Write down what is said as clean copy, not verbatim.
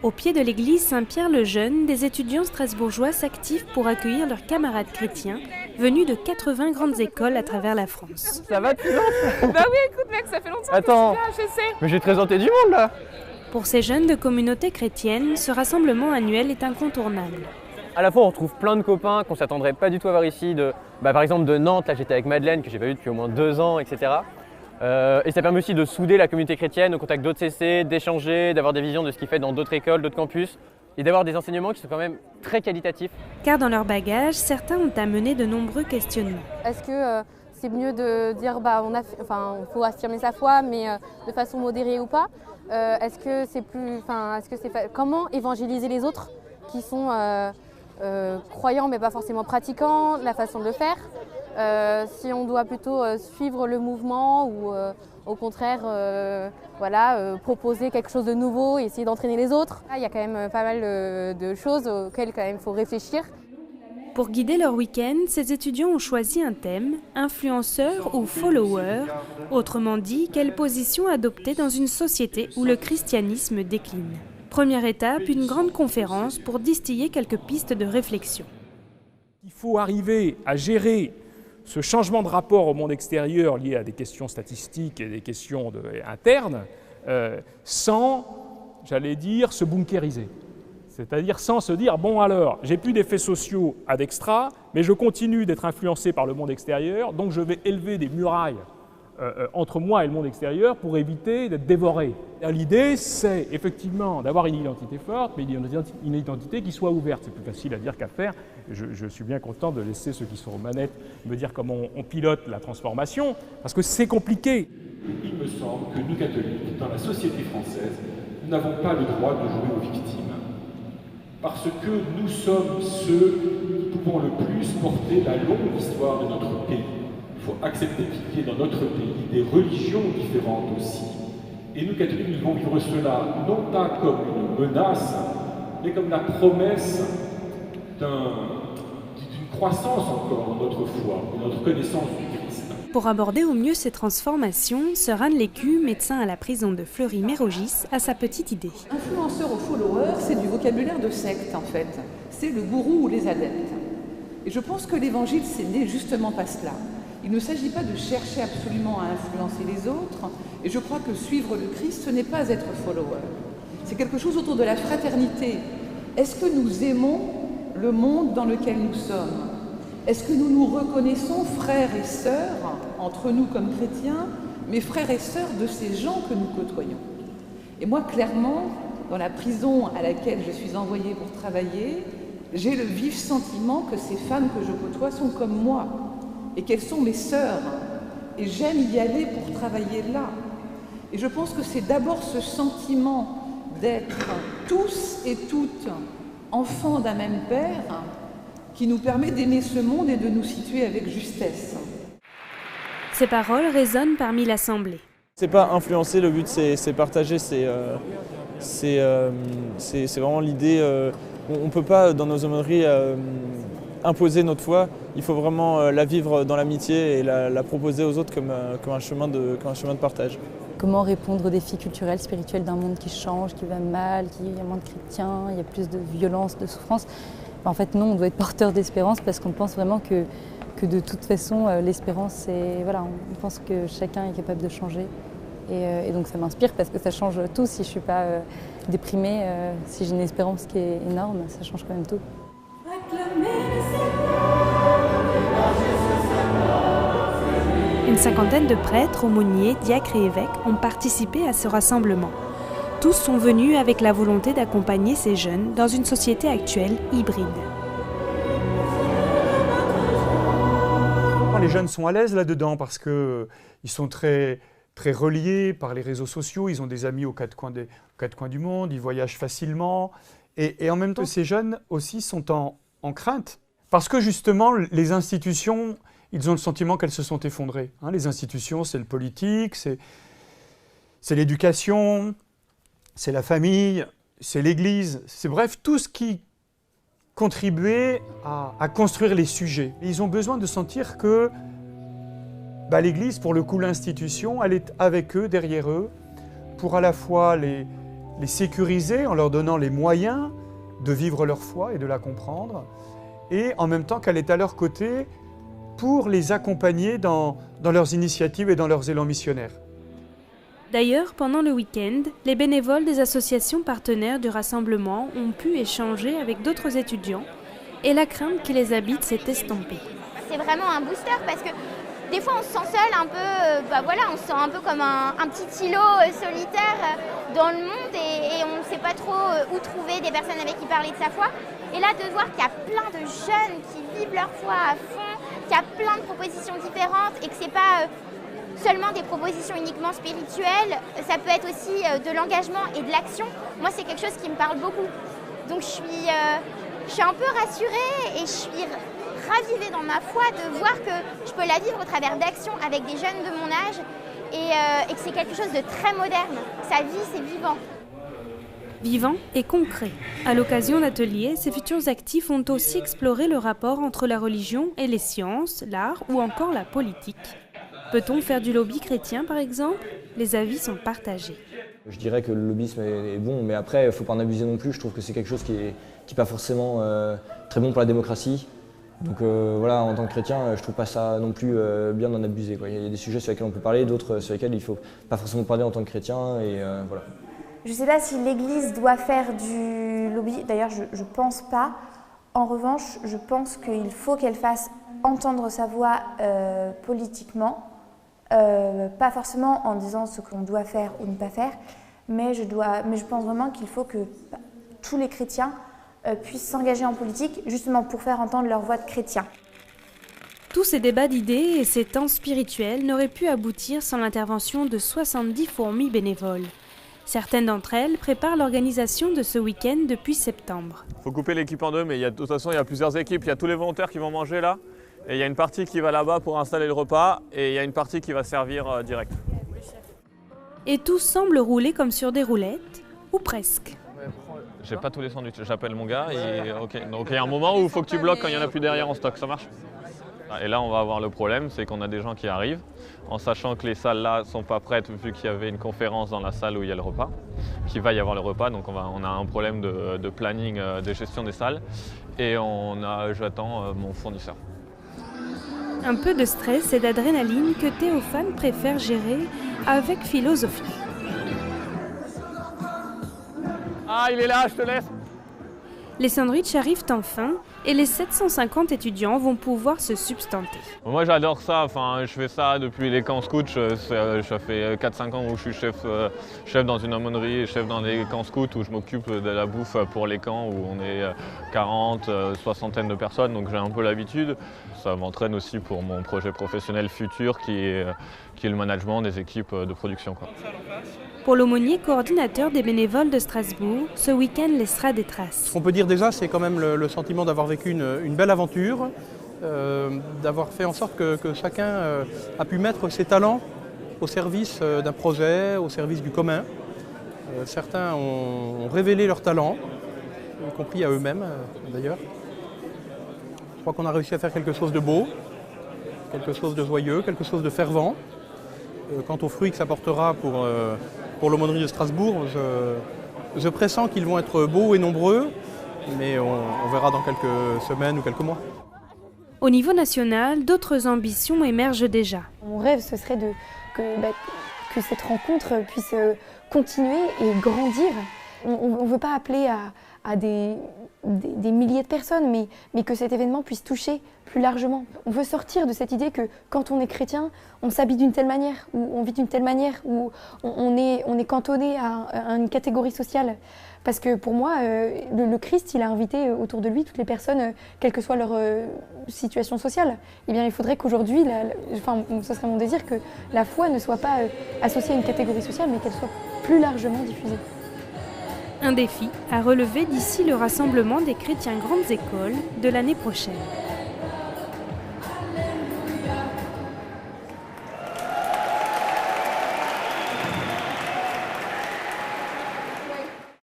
Au pied de l'église Saint-Pierre-le-Jeune, des étudiants strasbourgeois s'activent pour accueillir leurs camarades chrétiens venus de 80 grandes écoles à travers la France. Ça va, tu lances? Bah oui, écoute mec, ça fait longtemps Attends, que je suis là, je sais. mais j'ai présenté du monde là. Pour ces jeunes de communautés chrétiennes, ce rassemblement annuel est incontournable. À la fois, on retrouve plein de copains qu'on s'attendrait pas du tout à voir ici. Par exemple de Nantes, là j'étais avec Madeleine, que j'ai pas vue depuis au moins 2 ans, etc. Et ça permet aussi de souder la communauté chrétienne au contact d'autres CC, d'échanger, d'avoir des visions de ce qui fait dans d'autres écoles, d'autres campus, et d'avoir des enseignements qui sont quand même très qualitatifs. Car dans leur bagage, certains ont amené de nombreux questionnements. Est-ce que c'est mieux de dire il faut affirmer sa foi, mais de façon modérée ou pas? Est-ce que c'est comment évangéliser les autres qui sont croyants mais pas forcément pratiquants, la façon de le faire? Si on doit plutôt suivre le mouvement ou au contraire proposer quelque chose de nouveau et essayer d'entraîner les autres. Il y a quand même pas mal de choses auxquelles quand même il faut réfléchir. Pour guider leur week-end, ces étudiants ont choisi un thème, influenceur ou follower, autrement dit, quelle position adopter dans une société où le christianisme décline. Première étape, une grande conférence pour distiller quelques pistes de réflexion. Il faut arriver à gérer ce changement de rapport au monde extérieur lié à des questions statistiques et des questions internes sans, j'allais dire, se bunkériser. C'est-à-dire sans se dire, bon alors, j'ai plus d'effets sociaux ad extra, mais je continue d'être influencé par le monde extérieur, donc je vais élever des murailles entre moi et le monde extérieur pour éviter d'être dévoré. L'idée, c'est effectivement d'avoir une identité forte, mais une identité qui soit ouverte. C'est plus facile à dire qu'à faire. Je suis bien content de laisser ceux qui sont aux manettes me dire comment on pilote la transformation, parce que c'est compliqué. Il me semble que nous, catholiques, dans la société française, nous n'avons pas le droit de jouer aux victimes, parce que nous sommes ceux qui pouvons le plus porter la longue histoire de notre pays. Il faut accepter qu'il y ait dans notre pays des religions différentes aussi. Et nous, catholiques, nous devons vivre cela non pas comme une menace, mais comme la promesse d'une croissance encore dans notre foi, dans notre connaissance du Christ. Pour aborder au mieux ces transformations, sœur Anne Lécu, médecin à la prison de Fleury-Mérogis, a sa petite idée. Influenceur ou follower, c'est du vocabulaire de secte en fait. C'est le gourou ou les adeptes. Et je pense que l'évangile, c'est né justement pas cela. Il ne s'agit pas de chercher absolument à influencer les autres, et je crois que suivre le Christ, ce n'est pas être follower. C'est quelque chose autour de la fraternité. Est-ce que nous aimons le monde dans lequel nous sommes? Est-ce que nous nous reconnaissons frères et sœurs, entre nous comme chrétiens, mais frères et sœurs de ces gens que nous côtoyons? Et moi, clairement, dans la prison à laquelle je suis envoyée pour travailler, j'ai le vif sentiment que ces femmes que je côtoie sont comme moi, et qu'elles sont mes sœurs. Et j'aime y aller pour travailler là. Et je pense que c'est d'abord ce sentiment d'être tous et toutes enfants d'un même Père qui nous permet d'aimer ce monde et de nous situer avec justesse. Ces paroles résonnent parmi l'assemblée. C'est pas influencer, le but c'est partager, c'est vraiment l'idée. On ne peut pas dans nos aumôneries imposer notre foi, il faut vraiment la vivre dans l'amitié et la proposer aux autres comme un chemin de partage. Comment répondre aux défis culturels, spirituels d'un monde qui change, qui va mal, qui y a moins de chrétiens, il y a plus de violence, de souffrance. En fait non, on doit être porteur d'espérance parce qu'on pense vraiment que de toute façon l'espérance, c'est on pense que chacun est capable de changer. Et donc ça m'inspire parce que ça change tout. Si je ne suis pas déprimée, si j'ai une espérance qui est énorme, ça change quand même tout. Une cinquantaine de prêtres, aumôniers, diacres et évêques ont participé à ce rassemblement. Tous sont venus avec la volonté d'accompagner ces jeunes dans une société actuelle hybride. Les jeunes sont à l'aise là-dedans parce qu'ils sont très reliés par les réseaux sociaux, ils ont des amis aux quatre coins du monde, ils voyagent facilement. Et en même temps, ces jeunes aussi sont en crainte parce que justement, les institutions, ils ont le sentiment qu'elles se sont effondrées. Les institutions, c'est le politique, c'est l'éducation, c'est la famille, c'est l'Église, c'est bref, tout ce qui contribuait à construire les sujets. Et ils ont besoin de sentir que l'Église, pour le coup l'institution, elle est avec eux, derrière eux, pour à la fois les les sécuriser en leur donnant les moyens de vivre leur foi et de la comprendre, et en même temps qu'elle est à leur côté pour les accompagner dans leurs initiatives et dans leurs élans missionnaires. D'ailleurs, pendant le week-end, les bénévoles des associations partenaires du rassemblement ont pu échanger avec d'autres étudiants et la crainte qui les habite s'est estompée. C'est vraiment un booster parce que des fois on se sent seul un peu, on se sent un peu comme un petit îlot solitaire dans le monde et on ne sait pas trop où trouver des personnes avec qui parler de sa foi. Et là de voir qu'il y a plein de jeunes qui vivent leur foi à fond, qu'il y a plein de propositions différentes et que c'est pas seulement des propositions uniquement spirituelles, ça peut être aussi de l'engagement et de l'action. Moi, c'est quelque chose qui me parle beaucoup. Donc, je suis un peu rassurée et je suis ravivée dans ma foi de voir que je peux la vivre au travers d'actions avec des jeunes de mon âge et que c'est quelque chose de très moderne. Sa vie, c'est vivant. Vivant et concret. À l'occasion d'ateliers, ces futurs actifs ont aussi exploré le rapport entre la religion et les sciences, l'art ou encore la politique. Peut-on faire du lobby chrétien, par exemple? Les avis sont partagés. Je dirais que le lobbyisme est bon, mais après, il ne faut pas en abuser non plus. Je trouve que c'est quelque chose qui n'est pas forcément très bon pour la démocratie. Donc voilà, en tant que chrétien, je ne trouve pas ça non plus bien d'en abuser, quoi. Il y a des sujets sur lesquels on peut parler, d'autres sur lesquels il ne faut pas forcément parler en tant que chrétien. Et voilà. Je ne sais pas si l'Église doit faire du lobby, d'ailleurs je ne pense pas. En revanche, je pense qu'il faut qu'elle fasse entendre sa voix politiquement. Pas forcément en disant ce qu'on doit faire ou ne pas faire, mais je pense vraiment qu'il faut que tous les chrétiens puissent s'engager en politique, justement pour faire entendre leur voix de chrétien. Tous ces débats d'idées et ces temps spirituels n'auraient pu aboutir sans l'intervention de 70 fourmis bénévoles. Certaines d'entre elles préparent l'organisation de ce week-end depuis septembre. Il faut couper l'équipe en deux, mais de toute façon il y a plusieurs équipes, il y a tous les volontaires qui vont manger là. Et il y a une partie qui va là-bas pour installer le repas et il y a une partie qui va servir direct. Et tout semble rouler comme sur des roulettes, ou presque. J'ai pas tous les sandwichs, j'appelle mon gars et ok. Donc il y a un moment où il faut que tu bloques quand il n'y en a plus derrière en stock, ça marche? Et là on va avoir le problème, c'est qu'on a des gens qui arrivent, en sachant que les salles là sont pas prêtes vu qu'il y avait une conférence dans la salle où il y a le repas, qu'il va y avoir le repas, donc on a un problème de planning, de gestion des salles et j'attends mon fournisseur. Un peu de stress et d'adrénaline que Théophane préfère gérer avec philosophie. Ah, il est là, je te laisse. Les sandwichs arrivent enfin et les 750 étudiants vont pouvoir se substanter. Moi j'adore ça, je fais ça depuis les camps scouts, ça fait 4-5 ans où je suis chef dans une aumônerie et chef dans les camps scouts où je m'occupe de la bouffe pour les camps où on est 40, soixantaine de personnes, donc j'ai un peu l'habitude. Ça m'entraîne aussi pour mon projet professionnel futur qui est le management des équipes de production, quoi. Pour l'aumônier coordinateur des bénévoles de Strasbourg, ce week-end laissera des traces. Ce qu'on peut dire déjà, c'est quand même le sentiment d'avoir vécu une belle aventure, d'avoir fait en sorte que chacun a pu mettre ses talents au service d'un projet, au service du commun. Certains ont révélé leurs talents, y compris à eux-mêmes d'ailleurs. Je crois qu'on a réussi à faire quelque chose de beau, quelque chose de joyeux, quelque chose de fervent. Quant aux fruits que ça portera pour l'aumônerie de Strasbourg, je pressens qu'ils vont être beaux et nombreux, mais on verra dans quelques semaines ou quelques mois. Au niveau national, d'autres ambitions émergent déjà. Mon rêve, ce serait que cette rencontre puisse continuer et grandir. On ne veut pas appeler à des milliers de personnes, mais que cet événement puisse toucher plus largement. On veut sortir de cette idée que quand on est chrétien, on s'habille d'une telle manière, ou on vit d'une telle manière, ou on est cantonné à une catégorie sociale. Parce que pour moi, le Christ, il a invité autour de lui toutes les personnes, quelle que soit leur situation sociale. Eh bien, il faudrait qu'aujourd'hui, ce serait mon désir, que la foi ne soit pas associée à une catégorie sociale, mais qu'elle soit plus largement diffusée. Un défi à relever d'ici le rassemblement des chrétiens grandes écoles de l'année prochaine.